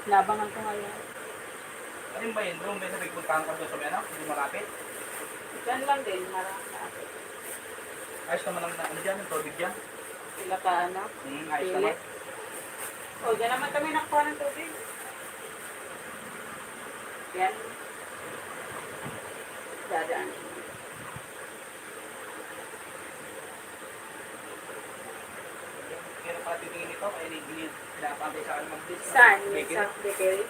Labangan ko ngayon. Ano ba yun? Doon ba sa pagpuntahan ka doon sa may ano? Hindi malapit? Diyan lang din, marami. Ayos naman ang ano dyan, yung tubig dyan. Sila ka anak. Ayos Pili. naman. O, dyan naman kami nakuha ng tubig. Yan. Dadaan. Kaya pala titingin ito, kaya pinapantay sa akin mag-dis. Saan? Sa bakery?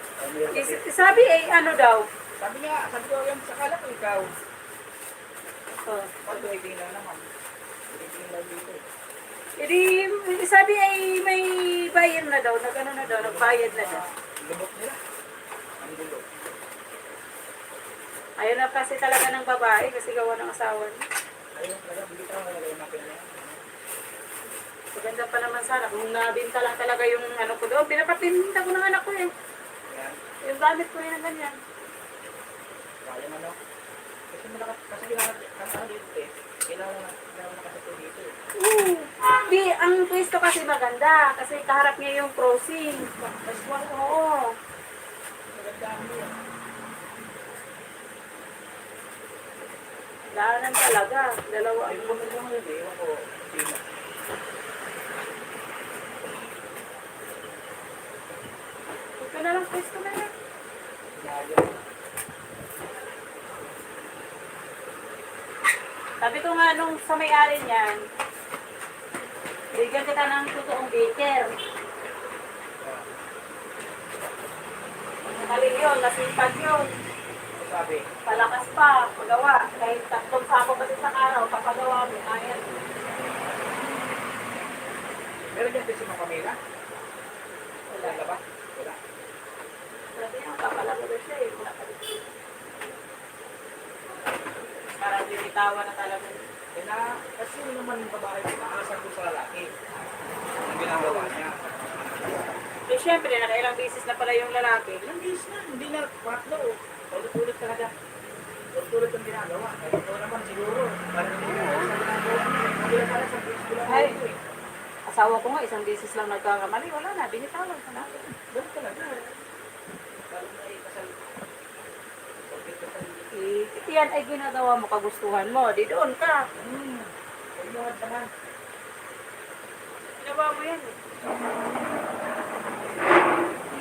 Sabi ano daw? Sabi ko yung sakala ko ikaw. Oh. Pag tingin lang naman. Tingin lang dito. Sabi may bayad na daw, nag-ano na daw, nagbayad na daw. Lubok nila. Ang lubok. Ayaw na kasi talaga ng babae kasi gawa ng asawa niya. Ayun talaga, bigit ako nalagay yung natin na yan. Maganda pa naman sana kung nabinta lang talaga yung ano ko doon. Pinapatinta ko ng anak ko eh. Yan. Yung gamit ko yun ng ganyan. Kaya man no? Kasi malakas, kasi kailangan ano dito eh. Kailangan na kasi ito dito eh. Di, ang pwesto kasi maganda kasi kaharap niya yung crossing. Mas oo. Maganda ang yun. Daanan talaga. Dalawa. Ay, maganda mo yun eh. Ewan ko. Sino. Ito na lang pwesto na yan. Yan. Sabi ko nga nung sa may-ari niyan, bigyan kita ng totoong baker. Mali yun, nasipag yun. Ano sabi? Palakas pa, pagawa. Kahit tatlong sako kasi sa araw, papagawa mo. Ayan. Meron dyan din si Mang Camila? Wala. Wala ba? Wala. Sabi niya, papalago na siya eh. Wala pa rin. Parang binitawan na talaga. Eh na, kasi yun naman yung babae, nakasal ko sa lalaki. Ang ginagawa niya. Eh syempre, nakailang beses na pala yung lalaki. Ilang days na, hindi na patlo. Ulit-ulit talaga. Ulit-ulit ang ginagawa. Kaya ito naman siguro. Parang hindi na sa ginagawa niya. Hindi na pala sa beses ko lang Ay. ito eh. Asawa ko nga, isang beses lang nagkakamali. Wala na, binitawan ka na. Doon talaga. Parang may kasal. Yan ay ginagawa mo, kagustuhan mo. Di doon ka. Huwag mo naman. Ginawa mo yan eh.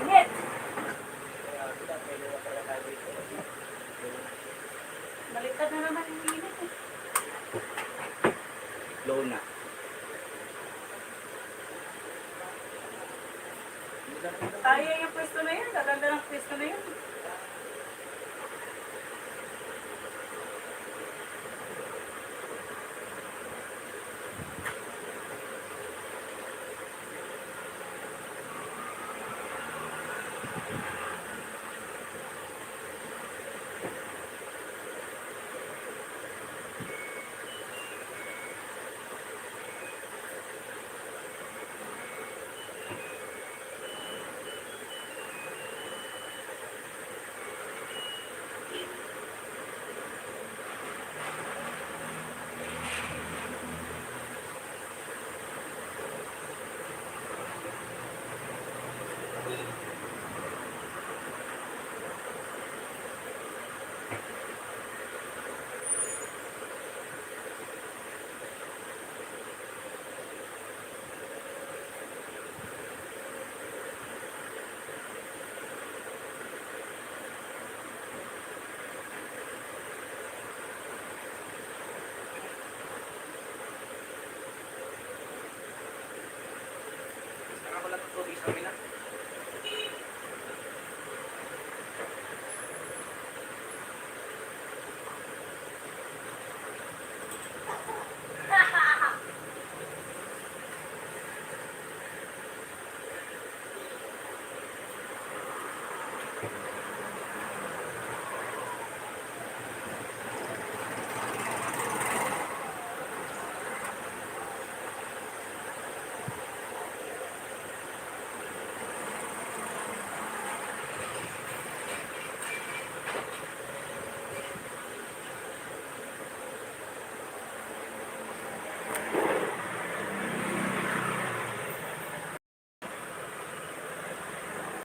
Init. Kaya sila, may luwa pala tayo dito. Baliktad na naman yung init eh. Low na. Kaya yung pwesto na yan. Gaganda ng pwesto na yan.